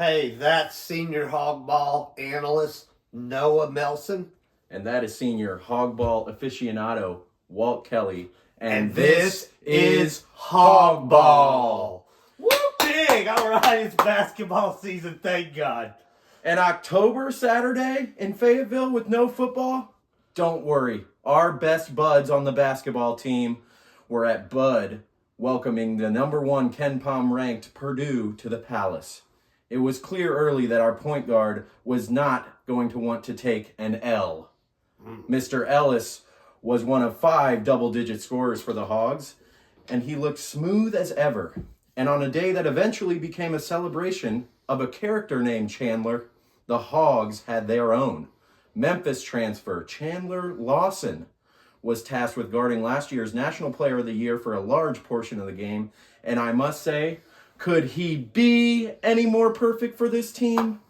Hey, that's senior Hawgball analyst Noah Melson. And that is senior Hawgball aficionado Walt Kelly. And this is Hawgball. Woo, big! All right, it's basketball season, thank God. An October Saturday in Fayetteville with no football? Don't worry. Our best buds on the basketball team were at Bud welcoming the number 1 KenPom ranked Purdue to the Palace. It was clear early that our point guard was not going to want to take an L. Mr. Ellis was one of 5 double-digit scorers for the Hogs, and he looked smooth as ever. And on a day that eventually became a celebration of a character named Chandler, the Hogs had their own. Memphis transfer Chandler Lawson was tasked with guarding last year's National Player of the Year for a large portion of the game. And I must say, could he be any more perfect for this team?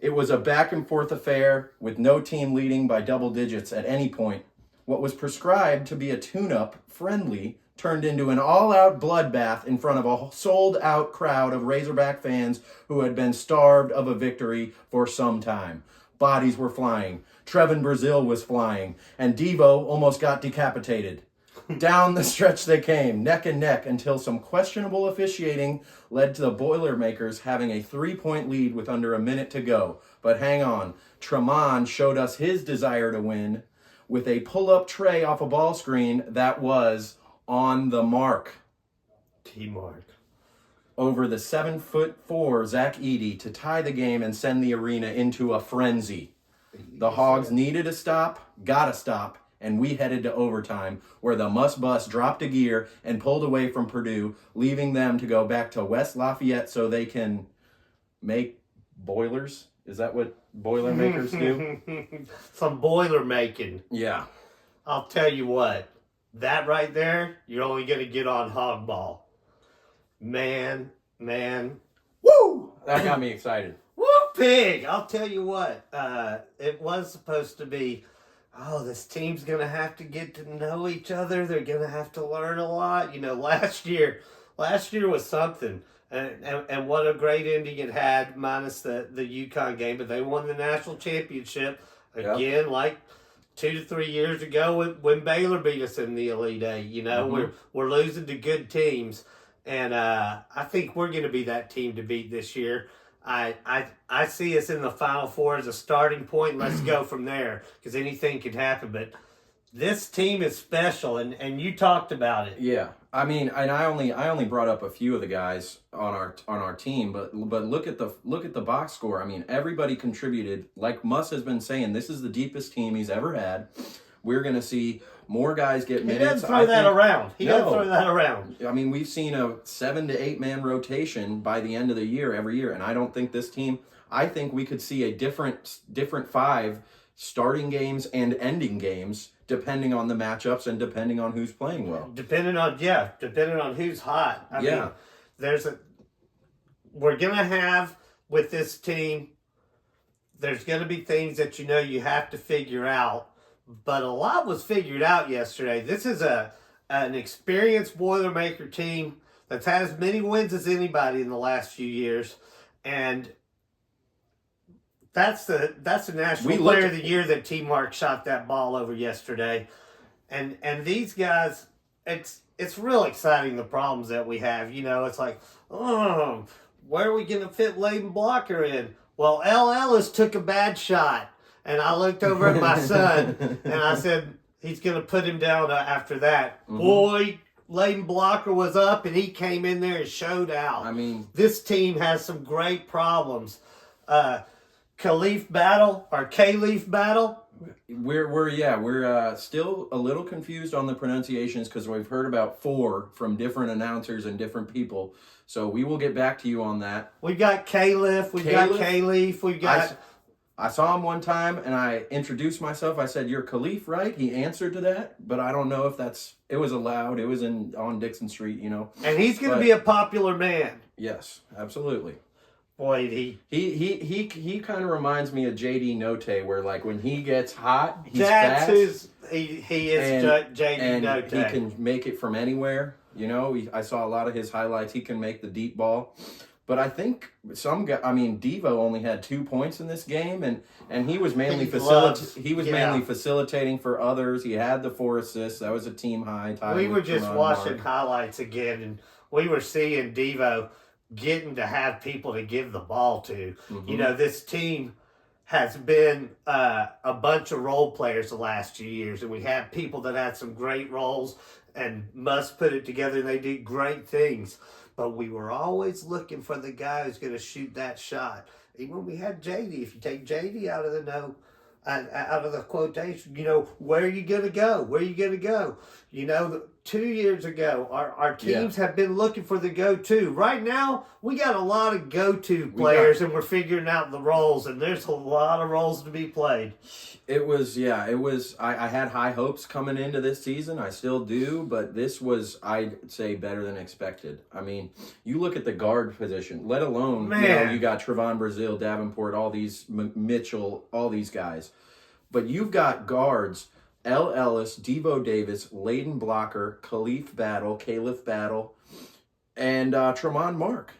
It was a back-and-forth affair with no team leading by double digits at any point. What was prescribed to be a tune-up friendly turned into an all-out bloodbath in front of a sold-out crowd of Razorback fans who had been starved of a victory for some time. Bodies were flying, Trevin Brazil was flying, and Devo almost got decapitated. Down the stretch they came, neck and neck, until some questionable officiating led to the Boilermakers having a 3-point lead with under a minute to go. But hang on, Tremont showed us his desire to win with a pull-up tray off a ball screen that was on the mark. T-mark. Over the 7'4" Zach Edey to tie the game and send the arena into a frenzy. The Hogs needed a stop, got a stop, and we headed to overtime, where the Bus dropped a gear and pulled away from Purdue, leaving them to go back to West Lafayette so they can make boilers. Is that what Boilermakers do? Some boiler making. Yeah. I'll tell you what, that right there, you're only going to get on Hawgball. Man. Woo! That got me excited. Woo, pig! I'll tell you what, it was supposed to be, this team's going to have to get to know each other. They're going to have to learn a lot. You know, last year was something. And what a great ending it had, minus the UConn game. But they won the national championship again, like 2 to 3 years ago when Baylor beat us in the Elite Eight. You know, we're losing to good teams. And I think we're going to be that team to beat this year. I see us in the Final Four as a starting point. Let's go from there, because anything can happen. But this team is special, and you talked about it. Yeah, I mean, and I only brought up a few of the guys on our team, but look at the box score. I mean, everybody contributed. Like Muss has been saying, this is the deepest team he's ever had. We're going to see more guys get minutes. He doesn't throw that around. I mean, we've seen a 7 to 8 man rotation by the end of the year every year, and I don't think this team. I think we could see a different 5 starting games and ending games depending on the matchups and depending on who's playing well. Depending on who's hot. I mean, we're gonna have with this team. There's gonna be things that you have to figure out. But a lot was figured out yesterday. This is an experienced Boilermaker team that's had as many wins as anybody in the last few years, and that's the National Player of the Year that T-Mark shot that ball over yesterday, and these guys, it's real exciting the problems that we have. You know, it's like, where are we going to fit Layden Blocker in? Well, L. Ellis took a bad shot. And I looked over at my son, and I said, he's going to put him down after that. Boy, Layden Blocker was up, and he came in there and showed out. I mean, this team has some great problems. Khalif battle, or K-Leaf battle. We're still a little confused on the pronunciations because we've heard about 4 from different announcers and different people. So we will get back to you on that. We've got K-Leaf, we've got K-Leaf, we've got... I saw him one time, and I introduced myself. I said, "You're Khalif, right?" He answered to that, but I don't know if it was allowed. It was on Dixon Street, you know. And he's going to be a popular man. Yes, absolutely. Boy, he kind of reminds me of JD Notte, where like when he gets hot, he's fast. He is JD Notte. He can make it from anywhere. You know, I saw a lot of his highlights. He can make the deep ball. But I think Devo only had 2 points in this game, and he was mainly mainly facilitating for others. He had the 4 assists. That was a team high. We were just watching highlights again, and we were seeing Devo getting to have people to give the ball to. Mm-hmm. This team has been a bunch of role players the last 2 years, and we had people that had some great roles and must put it together, and they did great things. But we were always looking for the guy who's going to shoot that shot. Even when we had JD, if you take JD out of the quotation, where are you going to go? Where are you going to go? 2 years ago, our teams have been looking for the go-to. Right now, we got a lot of go-to players, and we're figuring out the roles, and there's a lot of roles to be played. I had high hopes coming into this season. I still do, but this was, I'd say, better than expected. I mean, you look at the guard position, let alone, you got Trevon Brazile, Davenport, all these, Mitchell, all these guys. But you've got guards, L. Ellis, Devo Davis, Layden Blocker, Caliph Battle, and Tremont Mark.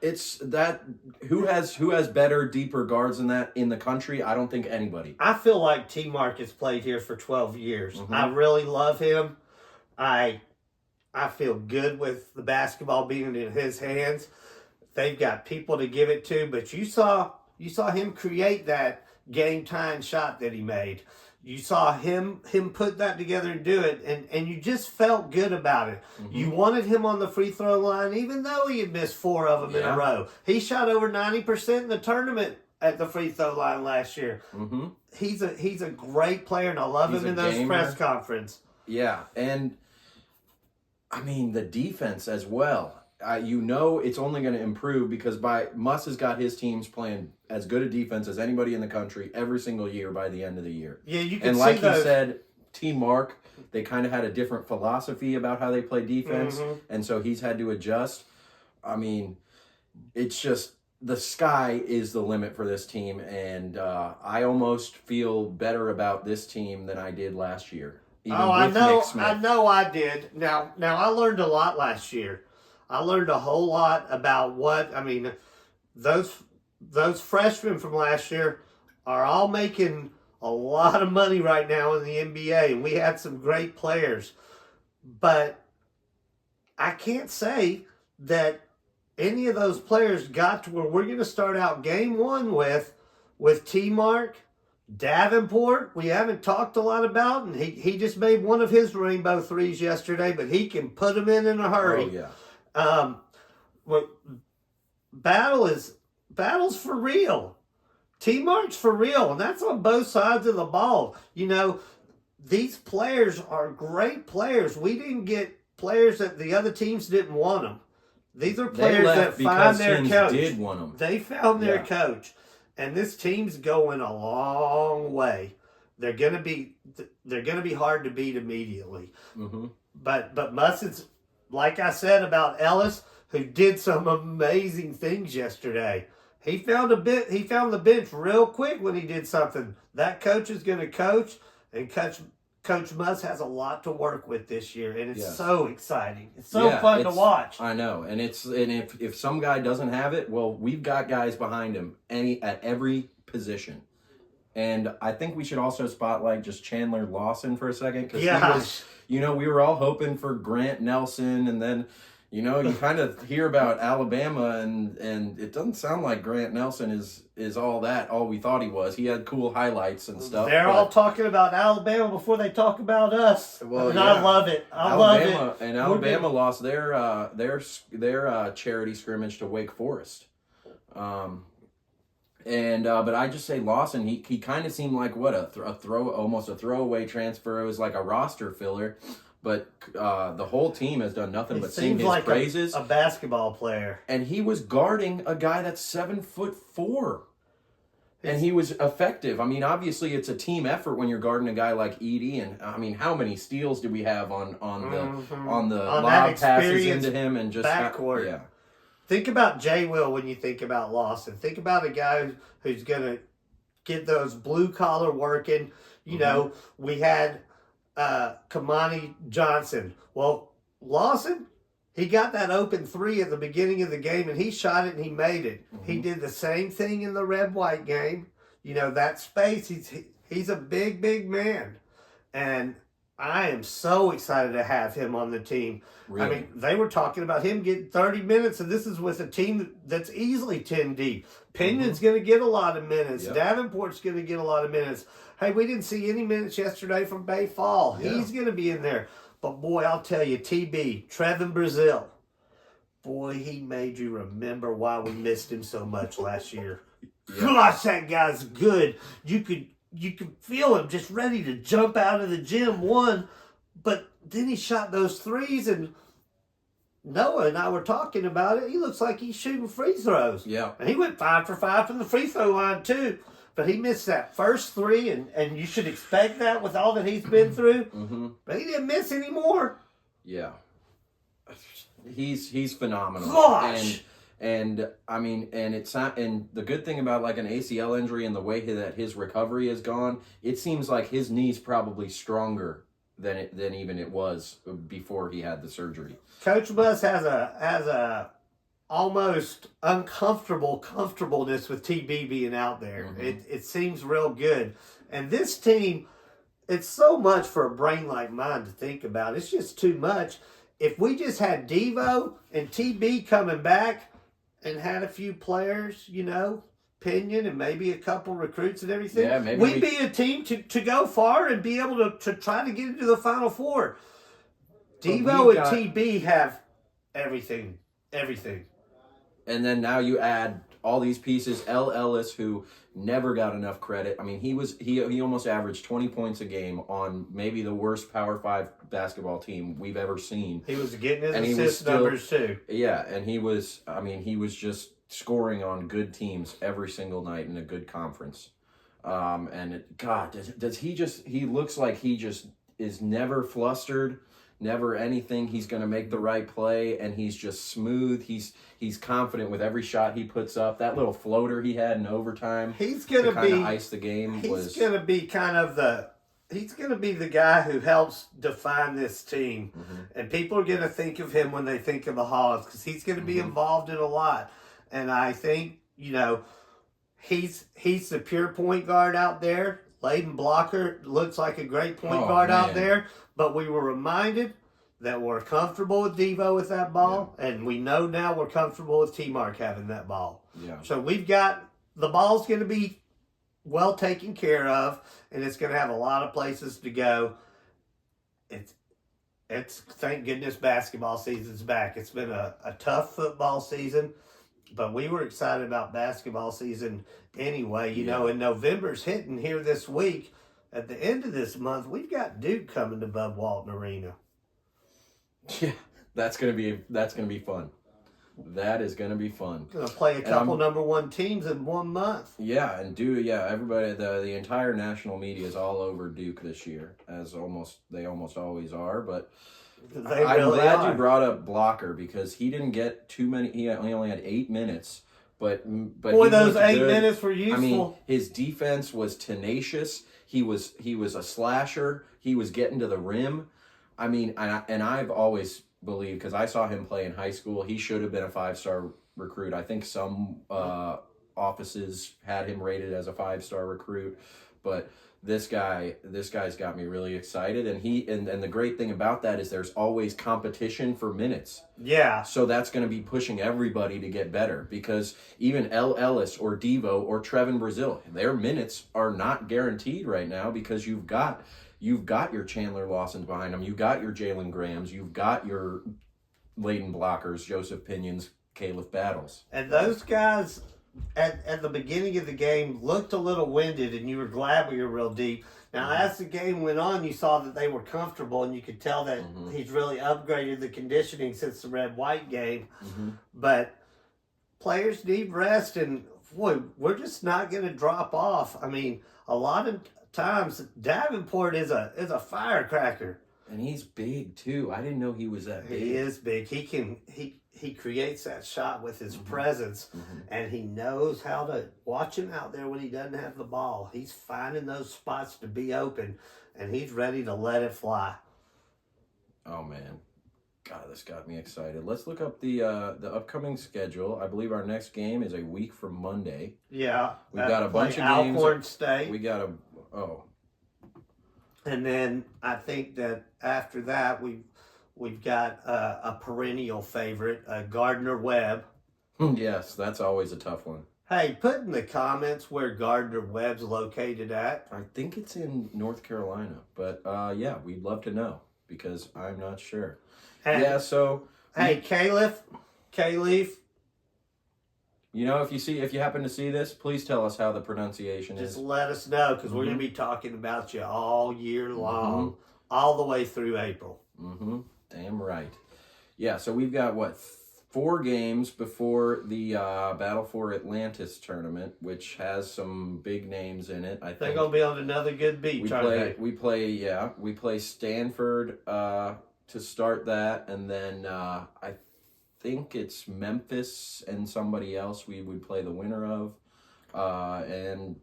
It's that who has better, deeper guards than that in the country? I don't think anybody. I feel like T. Mark has played here for 12 years. Mm-hmm. I really love him. I feel good with the basketball being in his hands. They've got people to give it to, but you saw him create that game-tying shot that he made. You saw him put that together and do it, and you just felt good about it. Mm-hmm. You wanted him on the free throw line, even though he had missed 4 of them in a row. He shot over 90% in the tournament at the free throw line last year. Mm-hmm. He's a great player, and I love him in those press conferences. Yeah, and I mean the defense as well. It's only going to improve because Muss has got his teams playing as good a defense as anybody in the country every single year by the end of the year. Yeah, you can and see like you said, Team Mark, they kind of had a different philosophy about how they play defense, and so he's had to adjust. I mean, it's just the sky is the limit for this team, and I almost feel better about this team than I did last year. I know I did. Now I learned a lot last year. I learned a whole lot about those freshmen from last year are all making a lot of money right now in the NBA, and we had some great players. But I can't say that any of those players got to where we're going to start out game one with T. Mark, Davenport, we haven't talked a lot about, and he just made one of his rainbow threes yesterday, but he can put them in a hurry. Oh, yeah. Battle's for real. T-Mark's for real, and that's on both sides of the ball. These players are great players. We didn't get players that the other teams didn't want them. These are players that find their coach. Did want them. They found their coach, and this team's going a long way. They're gonna be hard to beat immediately. Mm-hmm. But Musson's, like I said about Ellis, who did some amazing things yesterday. He found the bench real quick when he did something. That coach is going to coach, and Coach Muss has a lot to work with this year, and it's so exciting. It's so fun to watch. I know, and if some guy doesn't have it, well, we've got guys behind him at every position. And I think we should also spotlight just Chandler Lawson for a second, because he was, we were all hoping for Grant Nelson, and then, you kind of hear about Alabama, and it doesn't sound like Grant Nelson is all we thought he was. He had cool highlights and stuff. They're all talking about Alabama before they talk about us. Well, and I love it. I love it. And Alabama lost their charity scrimmage to Wake Forest. But I just say Lawson, he kind of seemed like almost a throwaway transfer. It was like a roster filler, but the whole team has done nothing but sing his praises. A basketball player, and he was guarding a guy that's 7'4", and he was effective. I mean, obviously it's a team effort when you're guarding a guy like Edie, and I mean, how many steals do we have on the lob passes into him and just backcourt? Yeah. Think about Jay Will when you think about Lawson. Think about a guy who's going to get those blue collar working. We had Kamani Johnson. Well, Lawson, He got that open three at the beginning of the game, and he shot it and he made it. Mm-hmm. He did the same thing in the red-white game. That space, he's a big, big man. And I am so excited to have him on the team. Really? I mean, they were talking about him getting 30 minutes, and this is with a team that's easily 10 deep. Pinion's going to get a lot of minutes. Yep. Davenport's going to get a lot of minutes. Hey, we didn't see any minutes yesterday from Bay Fall. Yeah. He's going to be in there. But, boy, I'll tell you, TB, Trevin Brazil, boy, he made you remember why we missed him so much last year. Yeah. Gosh, that guy's good. You could feel him just ready to jump out of the gym, but then he shot those threes, and Noah and I were talking about it. He looks like he's shooting free throws. Yeah. And he went 5 for 5 from the free throw line, too. But he missed that first three, and you should expect that with all that he's been through. Mm-hmm. But he didn't miss anymore. Yeah. He's phenomenal. Gosh! And I mean, and it's not, and the good thing about like an ACL injury and the way that his recovery has gone, it seems like his knee's probably stronger than even it was before he had the surgery. Coach Bus has a almost uncomfortable comfortableness with TB being out there. Mm-hmm. It seems real good. And this team, it's so much for a brain like mine to think about. It's just too much. If we just had Devo and TB coming back and had a few players, Pinion and maybe a couple recruits and everything, yeah, maybe we'd be a team to go far and be able to try to get into the Final Four. Devo and TB have everything. And then now you add all these pieces. L. Ellis, who never got enough credit. I mean, he almost averaged 20 points a game on maybe the worst Power 5 basketball team we've ever seen. He was getting his assist numbers too. Yeah, and he was just scoring on good teams every single night in a good conference. He looks like he just is never flustered, never anything. He's going to make the right play, and he's just smooth. He's confident with every shot he puts up. That little floater he had in overtime, he's going to kind of ice the game. He's going to be the guy who helps define this team, mm-hmm. and people are going to think of him when they think of the Hogs because he's going to be mm-hmm. involved in a lot. And I think he's the pure point guard out there. Layden Blocker looks like a great point guard out there, but we were reminded that we're comfortable with Devo with that ball, and we know now we're comfortable with T-Mark having that ball. Yeah. So we've got the ball's going to be well taken care of, and it's going to have a lot of places to go. It's thank goodness basketball season's back. It's been a tough football season, but we were excited about basketball season anyway. And November's hitting here this week. At the end of this month, we've got Duke coming to Bud Walton Arena. Yeah, that's gonna be fun. That is gonna be fun. Gonna play a couple number one teams in 1 month. Yeah, and everybody, the entire national media is all over Duke this year, as they almost always are. But I'm glad you brought up Blocker because he didn't get too many. He only had 8 minutes. But boy, those 8 minutes were useful. I mean, his defense was tenacious. He was a slasher. He was getting to the rim. I mean, and I've always believed, because I saw him play in high school, he should have been a 5-star recruit. I think some offices had him rated as a 5-star recruit, but this guy's got me really excited. And the great thing about that is there's always competition for minutes. Yeah. So that's going to be pushing everybody to get better, because even L. Ellis or Devo or Trevin Brazil, their minutes are not guaranteed right now, because you've got your Chandler Lawsons behind them. You've got your Jalen Grahams. You've got your Layden Blockers, Joseph Pinions, Caleb Battles. And those guys at the beginning of the game looked a little winded, and you were glad we were real deep. Now, as the game went on, you saw that they were comfortable, and you could tell that he's really upgraded the conditioning since the red-white game. Mm-hmm. But players need rest, and boy, we're just not going to drop off. I mean, a lot of times Davenport is a firecracker, and he's big too. I didn't know he was that big. He is big. He creates that shot with his presence, and he knows how to watch him out there when he doesn't have the ball. He's finding those spots to be open, and he's ready to let it fly. Oh man, God, this got me excited. Let's look up the upcoming schedule. I believe our next game is a week from Monday. Yeah. We've got a bunch of games. Alcorn State. We got And then I think that after that we've got a perennial favorite, Gardner Webb. Yes, that's always a tough one. Hey, put in the comments where Gardner Webb's located at. I think it's in North Carolina, but yeah, we'd love to know because I'm not sure. And, yeah, so hey, Caliph, you know, if you happen to see this, please tell us how the pronunciation just is. let us know because we're going to be talking about you all year long, all the way through April. Damn right. Yeah, so we've got 4 games before the Battle for Atlantis tournament, which has some big names in it. I think they're going to be on another good beach. We play Stanford to start that, and then I think it's Memphis and somebody else we would play the winner of, and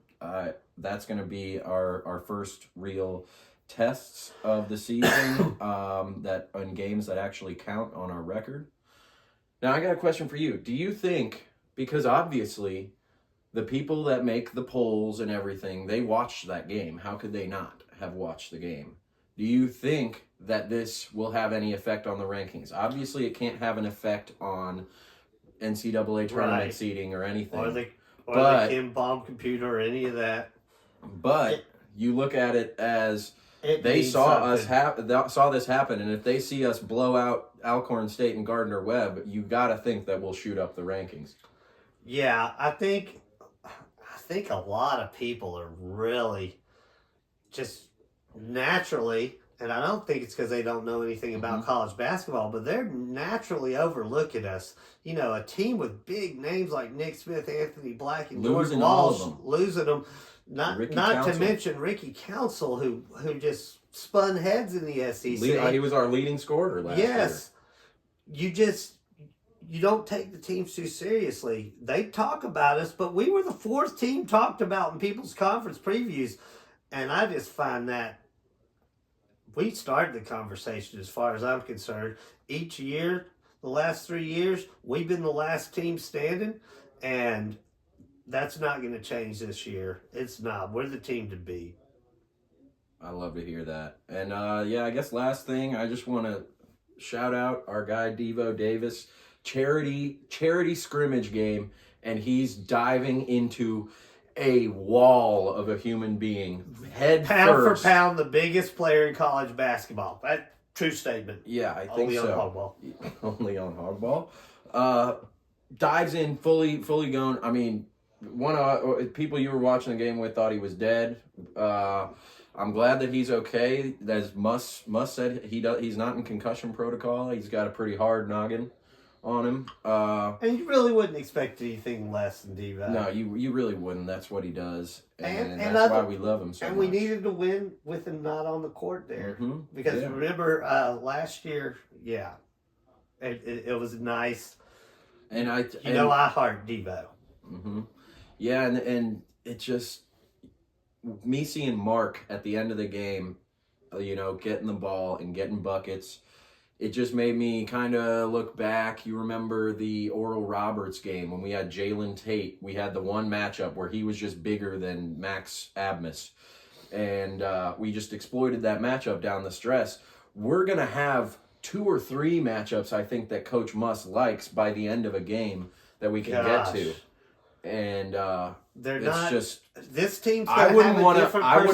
that's going to be our first real tests of the season that on games that actually count on our record. Now I got a question for you. Do you think, because obviously the people that make the polls and everything, they watched that game. How could they not have watched the game? Do you think that this will have any effect on the rankings? Obviously, it can't have an effect on NCAA tournament seeding or anything. Or the Kim Bomb computer or any of that. But you look at it as they saw saw this happen, and if they see us blow out Alcorn State and Gardner Webb, you got to think that we'll shoot up the rankings. Yeah, I think a lot of people are really just naturally, and I don't think it's because they don't know anything about college basketball, but they're naturally overlooking us. You know, a team with big names like Nick Smith, Anthony Black, and Jordan Walsh, losing them. Not to mention Ricky Council, who just spun heads in the SEC. He was our leading scorer last year. Yes. You don't take the teams too seriously. They talk about us, but we were the 4th team talked about in people's conference previews. And I just find that we started the conversation as far as I'm concerned. Each year, the last 3 years, we've been the last team standing, and that's not going to change this year. It's not. We're the team to beat. I love to hear that. And yeah, I guess last thing, I just want to shout out our guy Devo Davis, charity scrimmage game, and he's diving into a wall of a human being, head pound first. for pound, the biggest player in college basketball. That true statement. Yeah, I think so. Only on Hawgball. Dives in fully gone. I mean, one of people you were watching the game with thought he was dead. I'm glad that he's okay. As Muss said, he's not in concussion protocol. He's got a pretty hard noggin on him. And you really wouldn't expect anything less than Devo. No, you really wouldn't. That's what he does. And that's why we love him so much. And we needed to win with him not on the court there. Because remember, last year, it was nice. And I heart Devo. Yeah, and it just, me seeing Mark at the end of the game, getting the ball and getting buckets, it just made me kind of look back. You remember the Oral Roberts game when we had Jalen Tate. We had the one matchup where he was just bigger than Max Abmas. And we just exploited that matchup down the stretch. We're going to have 2 or 3 matchups, I think, that Coach Muss likes by the end of a game that we can get to. And they're it's not just this team's I wouldn't want to I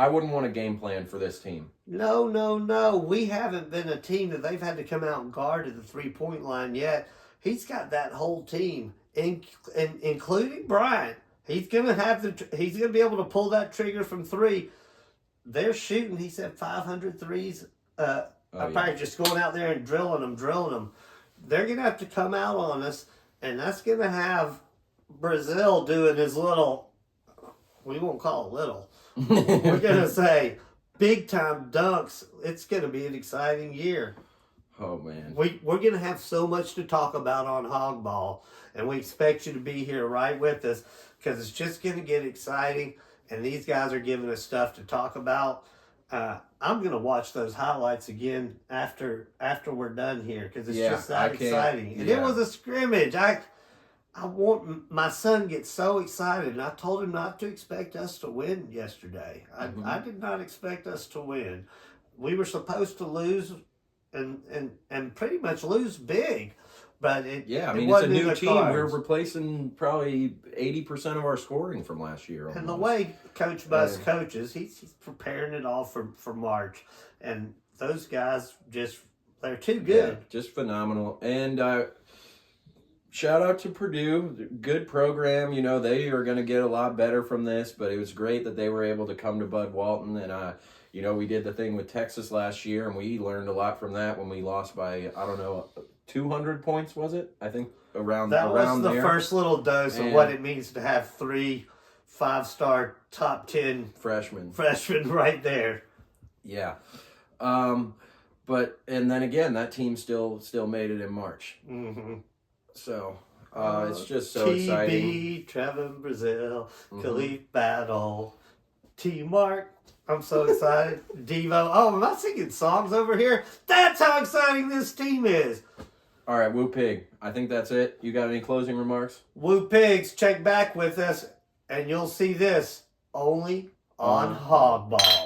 wouldn't want a game plan for this team. No. We haven't been a team that they've had to come out and guard at the 3-point line yet. He's got that whole team, including Bryant. He's gonna be able to pull that trigger from 3. They're shooting, he said, 500 threes. Probably just going out there and drilling them. They're gonna have to come out on us, and that's gonna have Brazil doing his little, we won't call it little. We're going to say big time dunks. It's going to be an exciting year. Oh, man. We're going to have so much to talk about on Hawgball, and we expect you to be here right with us because it's just going to get exciting, and these guys are giving us stuff to talk about. I'm gonna watch those highlights again after we're done here because it's Yeah, just that I can't- exciting. And yeah. it was a scrimmage. I want my son gets so excited, and I told him not to expect us to win yesterday. I did not expect us to win. We were supposed to lose, and pretty much lose big. But it's a wasn't in new the team. cards. We're replacing probably 80% of our scoring from last year. And the almost. way Coach Bus coaches, he's preparing it all for March. And those guys they're too good. Yeah, just phenomenal. And shout out to Purdue. Good program. You know, they are going to get a lot better from this, but it was great that they were able to come to Bud Walton. And, you know, we did the thing with Texas last year, and we learned a lot from that when we lost by, 200 points, was it? I think around that was the there. first little dose of what it means to have 3 5-star top 10 freshmen right there. Yeah. But and then again, that team still made it in March. Mm-hmm. So it's just so TB, exciting. Trevor Brazil, Khalif Battle, T Mark. I'm so excited. Devo. Oh, am I singing songs over here? That's how exciting this team is. All right, Woo Pig. I think that's it. You got any closing remarks? Woo Pigs, check back with us, and you'll see this only on Hawgball.